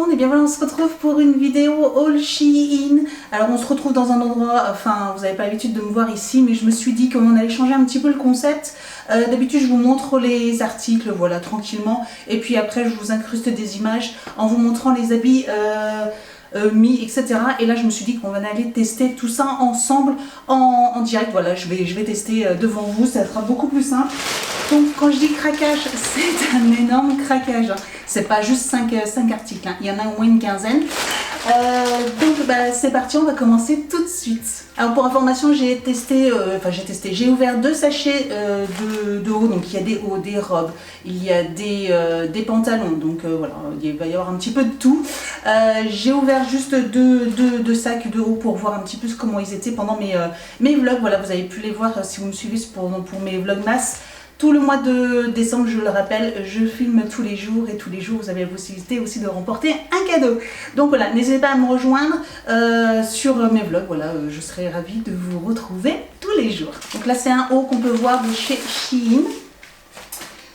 monde, et bien voilà, on se retrouve pour une vidéo haul Shein. Alors on se retrouve dans un endroit, enfin vous n'avez pas l'habitude de me voir ici, mais je me suis dit qu'on allait changer un petit peu le concept. D'habitude je vous montre les articles, voilà, tranquillement, et puis après je vous incruste des images en vous montrant les habits mis, etc. Et là je me suis dit qu'on va aller tester tout ça ensemble en direct. Voilà, je vais tester devant vous, ça sera beaucoup plus simple. Donc quand je dis craquage, c'est un énorme craquage, hein. C'est pas juste 5 articles, hein. Il y en a au moins une quinzaine. Donc c'est parti, on va commencer tout de suite. Alors pour information, j'ai ouvert 2 sachets de hauts. Donc il y a des hauts, des robes, il y a des pantalons, donc voilà, il va y avoir un petit peu de tout. J'ai ouvert juste deux sacs de hauts pour voir un petit peu comment ils étaient pendant mes vlogs. Voilà, vous avez pu les voir si vous me suivez pour mes vlogmas. Tout le mois de décembre, je le rappelle, je filme tous les jours, et tous les jours vous avez la possibilité aussi de remporter un cadeau. Donc voilà, n'hésitez pas à me rejoindre sur mes vlogs, voilà, je serai ravie de vous retrouver tous les jours. Donc là c'est un haut qu'on peut voir de chez Shein.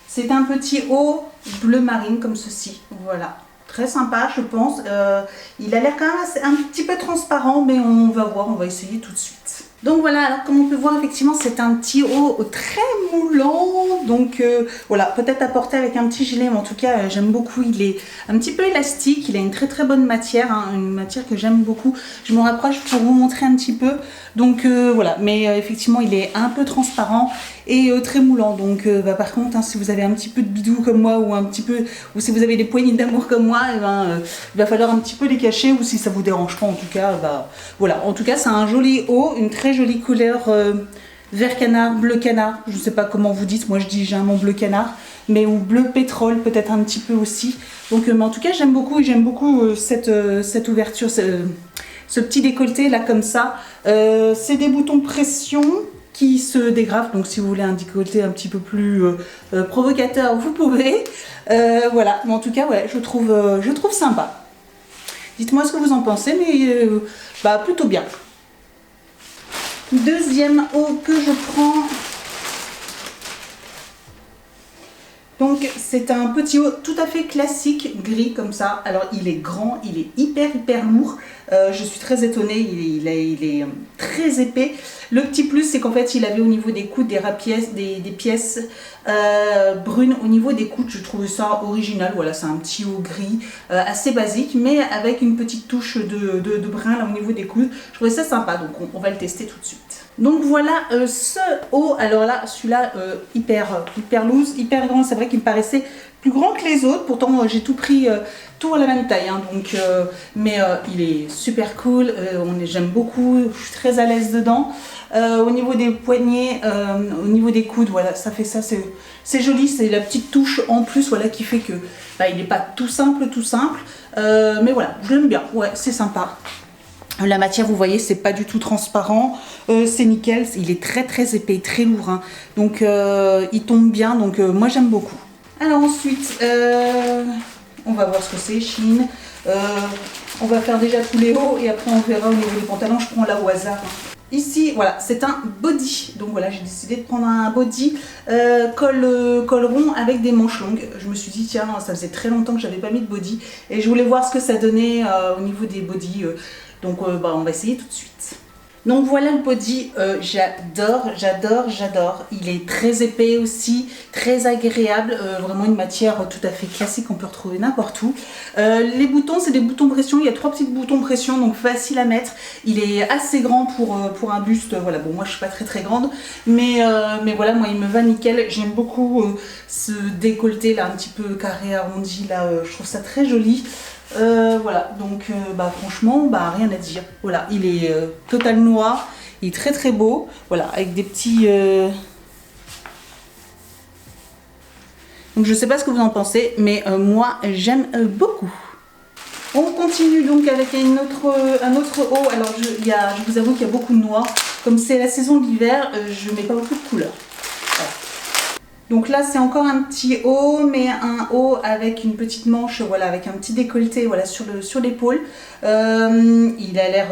C'est un petit haut bleu marine comme ceci, voilà. Très sympa je pense, il a l'air quand même un petit peu transparent, mais on va voir, on va essayer tout de suite. Donc voilà, alors comme on peut voir, effectivement c'est un petit haut très moulant, donc voilà, peut-être à porter avec un petit gilet, mais en tout cas j'aime beaucoup. Il est un petit peu élastique, il a une très bonne matière, hein, une matière que j'aime beaucoup. Je me rapproche pour vous montrer un petit peu, donc voilà, mais effectivement il est un peu transparent et très moulant, donc par contre hein, si vous avez un petit peu de bidou comme moi, ou si vous avez des poignées d'amour comme moi, il va falloir un petit peu les cacher, ou si ça vous dérange pas en tout cas, voilà. En tout cas c'est un joli haut, une très jolie couleur vert canard, bleu canard, je ne sais pas comment vous dites, moi je dis généralement bleu canard, mais ou bleu pétrole peut-être un petit peu aussi. Donc mais en tout cas j'aime beaucoup, et j'aime beaucoup cette ouverture, ce petit décolleté là comme ça. C'est des boutons pression qui se dégrafent, donc si vous voulez un décolleté un petit peu plus provocateur, vous pouvez. Voilà, mais en tout cas ouais, je trouve sympa. Dites-moi ce que vous en pensez, mais plutôt bien. Deuxième haut que je prends, donc c'est un petit haut tout à fait classique, gris comme ça. Alors il est grand, il est hyper lourd, je suis très étonnée, il est très épais. Le petit plus c'est qu'en fait il avait au niveau des coudes des pièces brunes au niveau des coudes. Je trouve ça original, voilà, c'est un petit haut gris assez basique, mais avec une petite touche de brun là au niveau des coudes. Je trouvais ça sympa, donc on va le tester tout de suite. Donc voilà ce haut. Alors là celui-là hyper loose, hyper grand. C'est vrai qu'il me paraissait plus grand que les autres, pourtant j'ai tout pris tout à la même taille, hein, donc mais il est super cool, j'aime beaucoup, je suis très à l'aise dedans. Au niveau des poignets, au niveau des coudes, voilà, ça fait ça, c'est joli, c'est la petite touche en plus, voilà, qui fait que il n'est pas tout simple, mais voilà, je l'aime bien, ouais, c'est sympa. La matière, vous voyez, c'est pas du tout transparent, c'est nickel, il est très épais, très lourd, hein. Donc il tombe bien, donc moi j'aime beaucoup. Alors ensuite, on va voir ce que c'est, Shein. On va faire déjà tous les hauts et après on verra au niveau des pantalons, je prends là au hasard. Ici, voilà, c'est un body. Donc voilà, j'ai décidé de prendre un body col rond avec des manches longues. Je me suis dit, tiens, ça faisait très longtemps que j'avais pas mis de body et je voulais voir ce que ça donnait au niveau des bodys. Donc on va essayer tout de suite. Donc voilà le body, j'adore. Il est très épais aussi, très agréable, vraiment une matière tout à fait classique qu'on peut retrouver n'importe où. Les boutons, c'est des boutons pression, il y a 3 petits boutons pression, donc facile à mettre. Il est assez grand pour un buste, voilà, bon moi je suis pas très grande, mais voilà, moi il me va nickel. J'aime beaucoup ce décolleté là, un petit peu carré arrondi là, je trouve ça très joli. Voilà, donc franchement rien à dire. Voilà, il est total noir, il est très beau, voilà, avec des petits donc je sais pas ce que vous en pensez, mais moi j'aime beaucoup. On continue donc avec un autre haut. Alors je vous avoue qu'il y a beaucoup de noir, comme c'est la saison de l'hiver, je mets pas beaucoup de couleurs. Voilà. Donc là c'est encore un petit haut, mais un haut avec une petite manche, voilà, avec un petit décolleté, voilà, sur l'épaule. Il a l'air,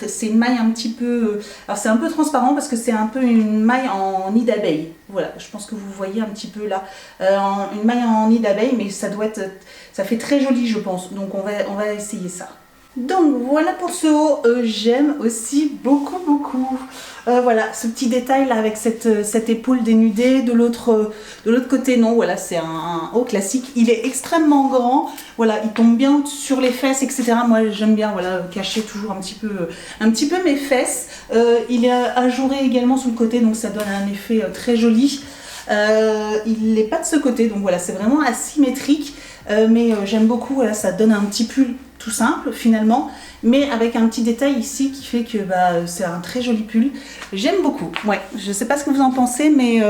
c'est une maille un petit peu, alors c'est un peu transparent parce que c'est un peu une maille en nid d'abeille. Voilà, je pense que vous voyez un petit peu là, une maille en nid d'abeille, mais ça doit être, ça fait très joli je pense. Donc on va essayer ça. Donc voilà pour ce haut, j'aime aussi beaucoup. Voilà, ce petit détail là avec cette épaule dénudée, de l'autre côté non, voilà, c'est un haut classique. Il est extrêmement grand, voilà, il tombe bien sur les fesses, etc. Moi j'aime bien, voilà, cacher toujours un petit peu mes fesses. Il est ajouré également sur le côté, donc ça donne un effet très joli. Il n'est pas de ce côté, donc voilà, c'est vraiment asymétrique, mais j'aime beaucoup, voilà, ça donne un petit pull tout simple finalement, mais avec un petit détail ici qui fait que c'est un très joli pull. J'aime beaucoup, ouais, je sais pas ce que vous en pensez, mais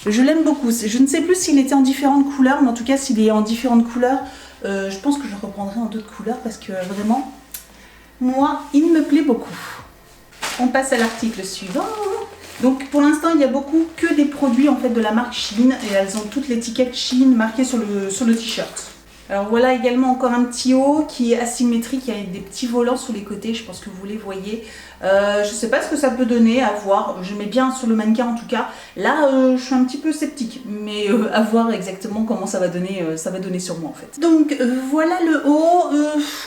je l'aime beaucoup. Je ne sais plus s'il était en différentes couleurs, mais en tout cas s'il est en différentes couleurs, je pense que je le reprendrai en d'autres couleurs parce que vraiment, moi, il me plaît beaucoup. On passe à l'article suivant. Donc pour l'instant il y a beaucoup que des produits en fait de la marque Shein et elles ont toutes l'étiquette Shein marquée sur le t-shirt. Alors voilà également encore un petit haut qui est asymétrique, il y a des petits volants sur les côtés, je pense que vous les voyez. Je ne sais pas ce que ça peut donner, à voir, je mets bien sur le mannequin en tout cas. Là je suis un petit peu sceptique, mais à voir exactement comment ça va donner sur moi en fait. Donc voilà le haut,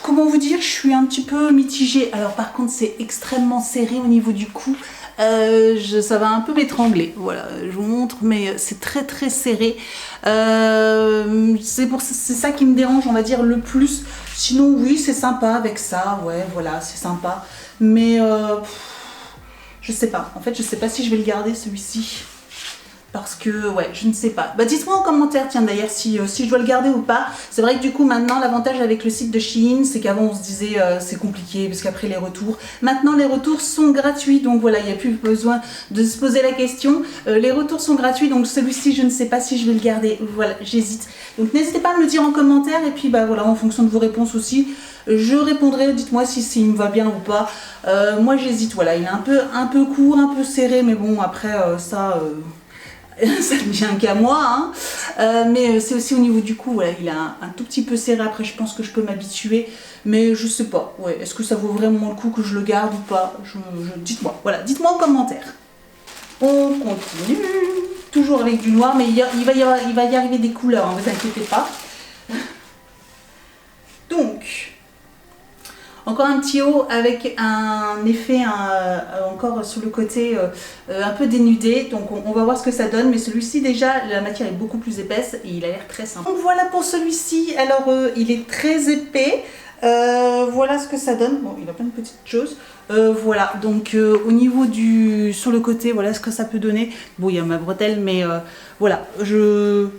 comment vous dire, je suis un petit peu mitigée. Alors par contre c'est extrêmement serré au niveau du cou. Ça va un peu m'étrangler, voilà, je vous montre, mais c'est très serré. C'est ça qui me dérange, on va dire, le plus. Sinon oui, c'est sympa avec ça, ouais, voilà, c'est sympa, mais je sais pas, en fait je sais pas si je vais le garder celui-ci. Parce que, ouais, je ne sais pas. Dites-moi en commentaire, tiens, d'ailleurs, si je dois le garder ou pas. C'est vrai que du coup, maintenant, l'avantage avec le site de Shein, c'est qu'avant, on se disait, c'est compliqué, parce qu'après, les retours. Maintenant, les retours sont gratuits, donc voilà, il n'y a plus besoin de se poser la question. Les retours sont gratuits, donc celui-ci, je ne sais pas si je vais le garder. Voilà, j'hésite. Donc, n'hésitez pas à me le dire en commentaire, et puis, voilà, en fonction de vos réponses aussi, je répondrai. Dites-moi si il me va bien ou pas. Moi, j'hésite, voilà, il est un peu court, un peu serré, mais bon, après, ça ne vient qu'à moi, hein. Mais c'est aussi au niveau du cou, voilà, il est un tout petit peu serré. Après je pense que je peux m'habituer, mais je sais pas, ouais, est-ce que ça vaut vraiment le coup que je le garde ou pas, dites-moi, voilà, dites-moi en commentaire. On continue, toujours avec du noir, mais il va y arriver des couleurs, ne vous inquiétez pas. Donc encore un petit haut avec un effet encore sur le côté un peu dénudé, donc on va voir ce que ça donne, mais celui-ci déjà la matière est beaucoup plus épaisse et il a l'air très sympa. Donc voilà pour celui-ci, alors il est très épais, voilà ce que ça donne. Bon, il a plein de petites choses, voilà, donc au niveau sur le côté, voilà ce que ça peut donner. Bon, il y a ma bretelle, mais voilà,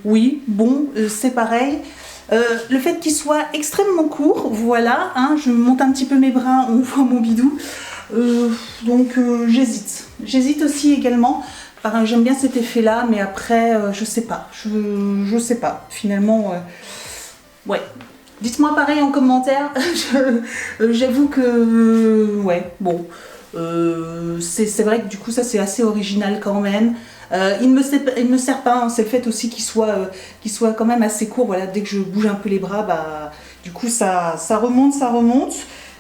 oui, bon, c'est pareil. Le fait qu'il soit extrêmement court, voilà, hein, je monte un petit peu mes bras, on voit mon bidou, donc j'hésite aussi également. Enfin, j'aime bien cet effet là, mais après je sais pas, je sais pas, finalement, ouais, dites-moi pareil en commentaire. J'avoue que ouais, bon, c'est vrai que du coup ça c'est assez original quand même. Il ne me sert pas, hein, c'est le fait aussi qu'il soit quand même assez court, voilà, dès que je bouge un peu les bras, du coup ça remonte,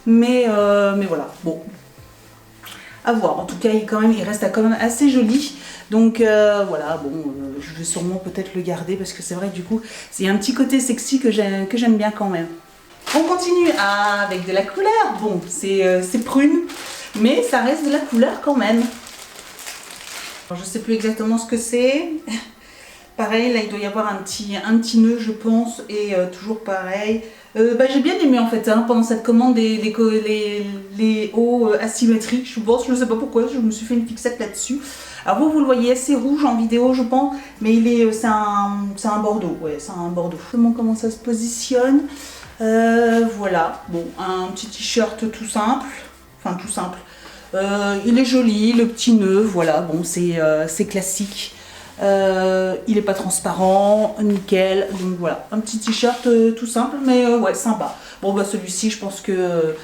mais voilà, bon, à voir. En tout cas il reste quand même assez joli, donc voilà, bon, je vais sûrement peut-être le garder parce que c'est vrai que du coup c'est un petit côté sexy que j'aime bien quand même. On continue avec de la couleur, bon c'est prune, mais ça reste de la couleur quand même. Alors, je ne sais plus exactement ce que c'est. Pareil, là il doit y avoir un petit nœud je pense, et toujours pareil. J'ai bien aimé en fait, hein, pendant cette commande les hauts asymétriques, je pense, je ne sais pas pourquoi, je me suis fait une fixette là-dessus. Alors vous le voyez, c'est rouge en vidéo je pense, mais c'est un bordeaux, ouais, c'est un bordeaux. Comment ça se positionne, voilà, bon, un petit t-shirt tout simple, enfin tout simple. Il est joli, le petit nœud, voilà, bon c'est classique. Il n'est pas transparent, nickel, donc voilà, un petit t-shirt tout simple, mais ouais, sympa. Bon celui-ci je pense que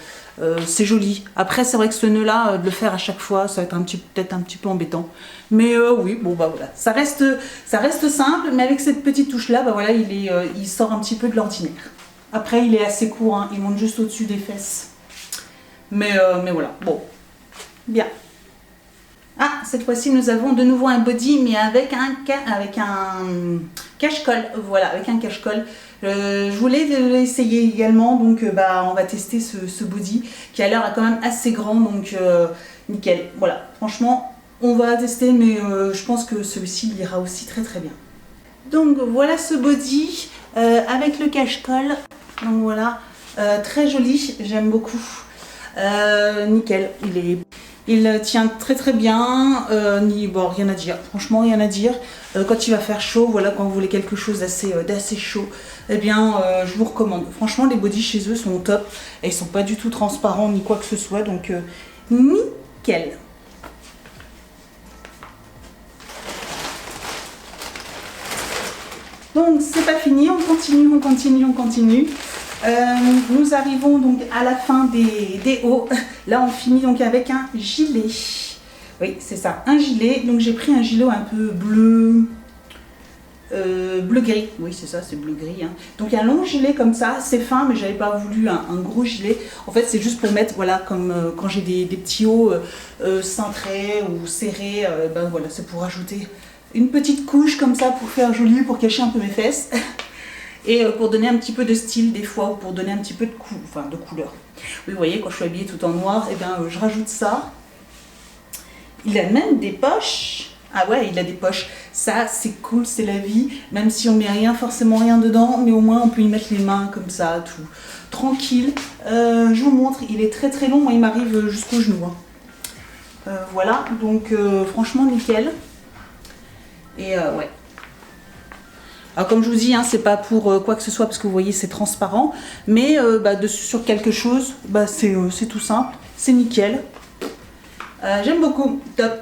c'est joli. Après c'est vrai que ce nœud là, de le faire à chaque fois, ça va être peut-être un petit peu embêtant. Mais oui, bon bah voilà, ça reste simple, mais avec cette petite touche là, bah voilà, il sort un petit peu de l'ordinaire. Après il est assez court, hein, il monte juste au-dessus des fesses. Mais voilà, bon, bien. Ah, cette fois-ci nous avons de nouveau un body, mais avec un cache-colle, voilà, avec un cache-colle. Je voulais l'essayer également, donc bah, on va tester ce body qui a l'air quand même assez grand, donc nickel. Voilà, franchement, on va tester, mais je pense que celui-ci ira aussi très très bien. Donc voilà ce body avec le cache-colle, donc voilà, très joli, j'aime beaucoup. Nickel, il tient très très bien, bon, rien à dire, franchement rien à dire. Quand il va faire chaud, voilà, quand vous voulez quelque chose d'assez chaud, eh bien je vous recommande. Franchement les bodys chez eux sont au top et ils sont pas du tout transparents ni quoi que ce soit, donc nickel. Donc c'est pas fini, on continue. Nous arrivons donc à la fin des hauts. Là on finit donc avec un gilet. Oui c'est ça, un gilet. Donc j'ai pris un gilet un peu bleu gris. Oui c'est ça, c'est bleu gris, hein. Donc un long gilet comme ça, c'est fin, mais j'avais pas voulu un gros gilet. En fait c'est juste pour mettre, voilà, comme quand j'ai des petits hauts cintrés ou serrés, ben voilà, c'est pour ajouter une petite couche comme ça pour faire joli, pour cacher un peu mes fesses. Et pour donner un petit peu de style des fois, ou pour donner un petit peu de couleur. Oui, vous voyez, quand je suis habillée tout en noir, et bien, je rajoute ça. Il a même des poches. Ah ouais, il a des poches. Ça, c'est cool, c'est la vie. Même si on met forcément rien dedans, mais au moins on peut y mettre les mains comme ça, tout tranquille. Je vous montre, il est très très long, moi il m'arrive jusqu'au genou. Hein. Voilà, donc franchement nickel. Et ouais. Alors comme je vous dis, hein, c'est pas pour quoi que ce soit parce que vous voyez c'est transparent, mais sur quelque chose, bah, c'est tout simple, c'est nickel. J'aime beaucoup, top.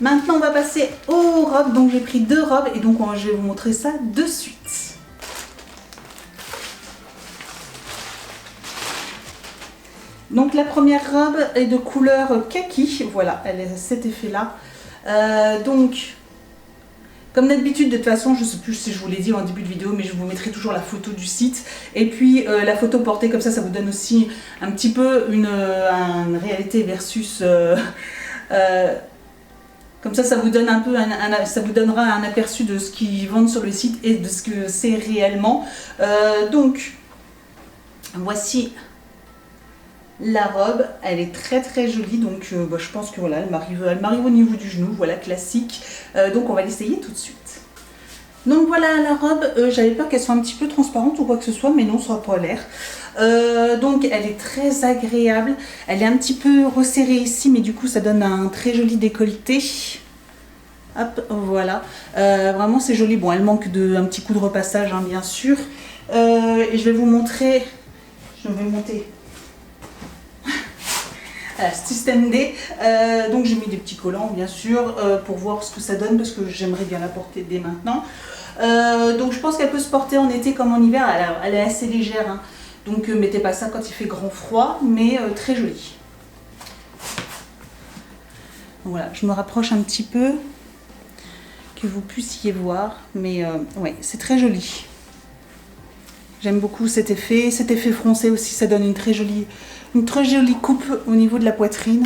Maintenant on va passer aux robes, donc j'ai pris 2 robes et donc je vais vous montrer ça de suite. Donc la première robe est de couleur kaki, voilà, elle a cet effet là. Donc, comme d'habitude, de toute façon, je ne sais plus si je vous l'ai dit en début de vidéo, mais je vous mettrai toujours la photo du site. Et puis la photo portée comme ça vous donne aussi un petit peu une réalité versus... comme ça vous donne un peu ça vous donnera un aperçu de ce qu'ils vendent sur le site et de ce que c'est réellement. Donc, voici... La robe, elle est très très jolie, donc je pense que voilà, elle m'arrive au niveau du genou, voilà, classique. Donc on va l'essayer tout de suite. Donc voilà la robe, j'avais peur qu'elle soit un petit peu transparente ou quoi que ce soit, mais non, ça n'a pas l'air. Donc elle est très agréable, elle est un petit peu resserrée ici, mais du coup ça donne un très joli décolleté. Hop, voilà, vraiment c'est joli. Bon, elle manque un petit coup de repassage, hein, bien sûr. Et je vais vous montrer, je vais monter... Système D, donc j'ai mis des petits collants bien sûr pour voir ce que ça donne parce que j'aimerais bien la porter dès maintenant. Donc je pense qu'elle peut se porter en été comme en hiver, elle est assez légère, hein. Donc mettez pas ça quand il fait grand froid, mais très jolie. Voilà, je me rapproche un petit peu que vous puissiez voir, mais ouais, c'est très joli. J'aime beaucoup cet effet froncé aussi, ça donne une très jolie coupe au niveau de la poitrine.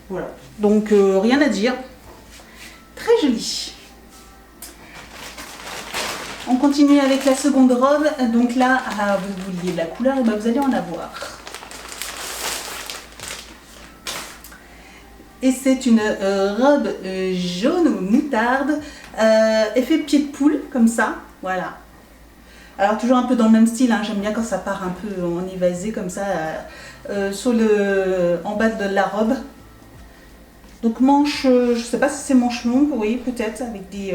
Voilà, donc rien à dire, très joli. On continue avec la seconde robe, donc là, vous vouliez de la couleur, et ben vous allez en avoir. Et c'est une robe jaune moutarde, effet pied de poule, comme ça, voilà. Alors toujours un peu dans le même style, hein, j'aime bien quand ça part un peu en évasé comme ça, en bas de la robe. Donc manche, je ne sais pas si c'est manche longue, vous voyez peut-être, avec des...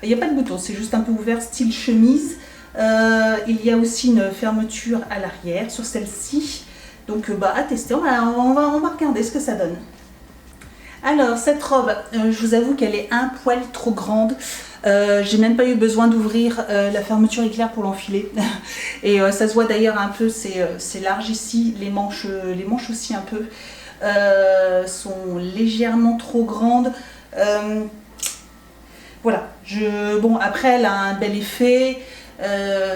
il n'y a pas de bouton, c'est juste un peu ouvert style chemise. Il y a aussi une fermeture à l'arrière sur celle-ci. Donc à tester, on va regarder ce que ça donne. Alors cette robe, je vous avoue qu'elle est un poil trop grande. J'ai même pas eu besoin d'ouvrir la fermeture éclair pour l'enfiler. Et ça se voit d'ailleurs un peu, c'est large ici, les manches aussi un peu sont légèrement trop grandes. Voilà, bon après elle a un bel effet,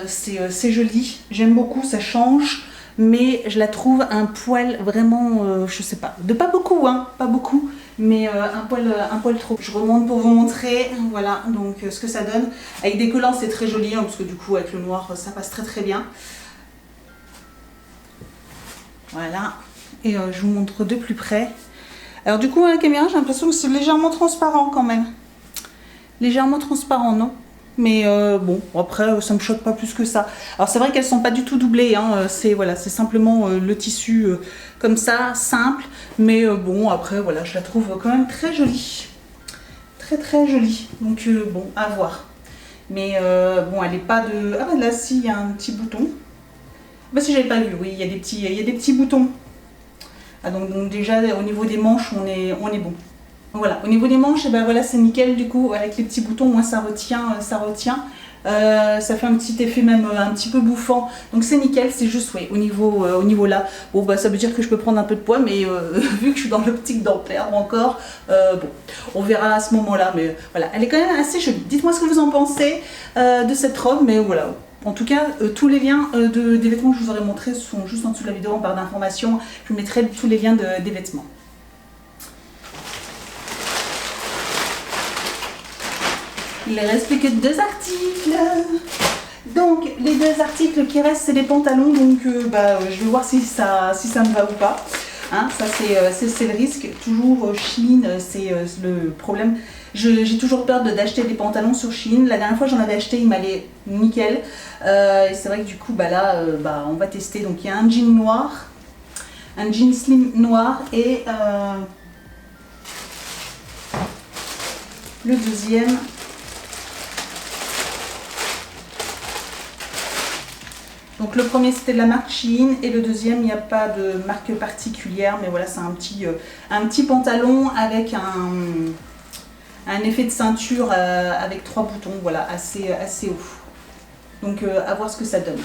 c'est joli, j'aime beaucoup, ça change. Mais je la trouve un poil vraiment, je sais pas, de pas beaucoup, hein, pas beaucoup, mais un poil trop. Je remonte pour vous montrer, voilà, donc ce que ça donne. Avec des collants, c'est très joli, hein, parce que du coup, avec le noir, ça passe très très bien. Voilà, et je vous montre de plus près. Alors du coup, à la caméra, j'ai l'impression que c'est légèrement transparent quand même. Légèrement transparent, non ? Mais bon, après, ça me choque pas plus que ça. Alors c'est vrai qu'elles sont pas du tout doublées, hein. C'est voilà, c'est simplement le tissu comme ça, simple. Mais bon, après, voilà, je la trouve quand même très jolie. Très très jolie. Donc bon, à voir. Mais bon, elle est pas de... Ah bah là, si, il y a un petit bouton. Bah si, j'avais pas vu, oui, il y a des petits boutons. Ah, donc déjà, au niveau des manches, on est bon. Voilà, au niveau des manches, et ben voilà, c'est nickel du coup, avec les petits boutons, moi ça retient, ça retient. Ça fait un petit effet même un petit peu bouffant, donc c'est nickel, c'est juste oui, au niveau là, bon bah ça veut dire que je peux prendre un peu de poids, mais vu que je suis dans l'optique d'en perdre encore, bon, on verra à ce moment-là, mais voilà, elle est quand même assez jolie. Dites-moi ce que vous en pensez de cette robe, mais voilà. En tout cas, tous les liens des vêtements que je vous aurais montrés sont juste en dessous de la vidéo en barre d'informations. Je vous mettrai tous les liens des vêtements. Il ne reste plus que 2 articles. Donc les 2 articles qui restent, c'est les pantalons. Donc je vais voir si ça me va ou pas. Hein, ça c'est le risque. Toujours Shein, c'est le problème. J'ai toujours peur d'acheter des pantalons sur Shein. La dernière fois j'en avais acheté, il m'allait nickel. Et c'est vrai que du coup là, on va tester. Donc il y a un jean noir, un jean slim noir et le deuxième. Donc le premier c'était de la marque Shein et le deuxième il n'y a pas de marque particulière, mais voilà, c'est un petit pantalon avec un effet de ceinture avec 3 boutons, voilà, assez haut. Donc à voir ce que ça donne.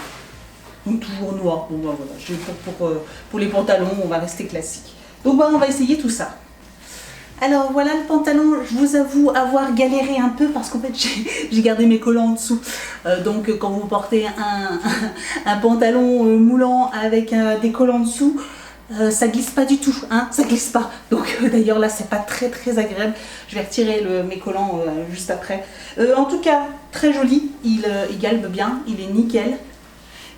Donc toujours noir, bon voilà, pour les pantalons on va rester classique. Donc on va essayer tout ça. Alors voilà le pantalon, je vous avoue avoir galéré un peu parce qu'en fait j'ai gardé mes collants en dessous. Donc quand vous portez un pantalon moulant avec des collants en dessous, ça glisse pas du tout, hein, ça glisse pas. Donc d'ailleurs là c'est pas très très agréable. Je vais retirer mes collants juste après. En tout cas très joli, il galbe bien, il est nickel.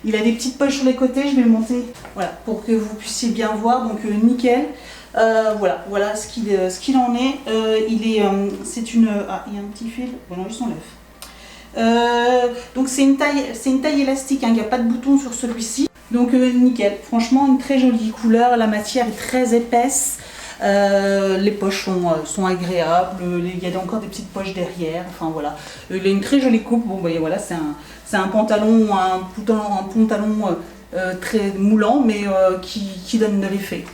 Il a des petites poches sur les côtés, je vais le monter voilà, pour que vous puissiez bien voir, donc nickel. Voilà ce qu'il en est. C'est une... Ah, il y a un petit fil. Bon, non, il s'enlève. Donc c'est une taille élastique, hein, il n'y a pas de bouton sur celui-ci. Donc nickel, franchement une très jolie couleur, la matière est très épaisse. Les poches sont agréables, il y a encore des petites poches derrière, enfin voilà. Il a une très jolie coupe, bon voyez voilà, c'est un pantalon, très moulant mais qui donne de l'effet.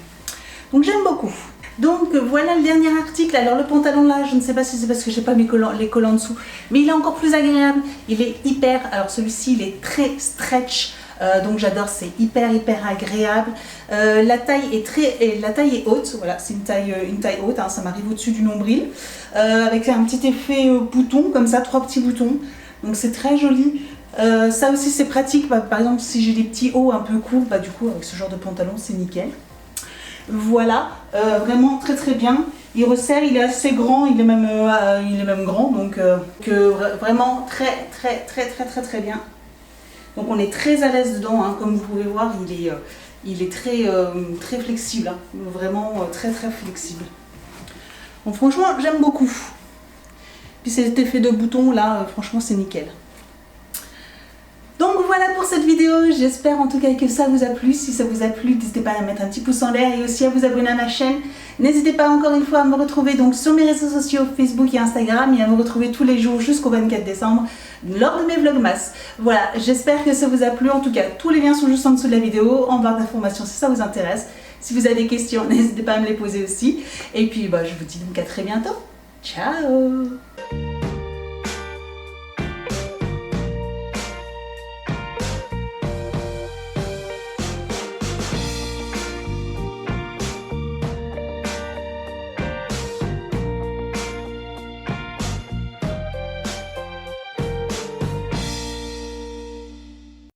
Donc j'aime beaucoup. Donc voilà le dernier article. Alors le pantalon là, je ne sais pas si c'est parce que j'ai pas les collants dessous, mais il est encore plus agréable. Il est hyper, alors celui-ci il est très stretch, donc j'adore, c'est hyper agréable. La taille est haute, voilà, c'est une taille haute, hein, ça m'arrive au-dessus du nombril, avec un petit effet bouton comme ça, 3 petits boutons. Donc c'est très joli. Ça aussi c'est pratique, par exemple si j'ai des petits hauts un peu courts, du coup avec ce genre de pantalon c'est nickel. Voilà, vraiment très bien. Il resserre, il est assez grand, il est même grand, donc vraiment très bien. Donc on est très à l'aise dedans, hein, comme vous pouvez voir, il est très flexible, hein, vraiment très flexible. Donc franchement j'aime beaucoup. Puis cet effet de bouton là, franchement c'est nickel. Donc voilà pour cette vidéo, j'espère en tout cas que ça vous a plu. Si ça vous a plu, n'hésitez pas à mettre un petit pouce en l'air et aussi à vous abonner à ma chaîne. N'hésitez pas encore une fois à me retrouver donc sur mes réseaux sociaux Facebook et Instagram et à me retrouver tous les jours jusqu'au 24 décembre lors de mes vlogmas. Voilà, j'espère que ça vous a plu. En tout cas, tous les liens sont juste en dessous de la vidéo, en barre d'informations si ça vous intéresse. Si vous avez des questions, n'hésitez pas à me les poser aussi. Et puis je vous dis donc à très bientôt. Ciao!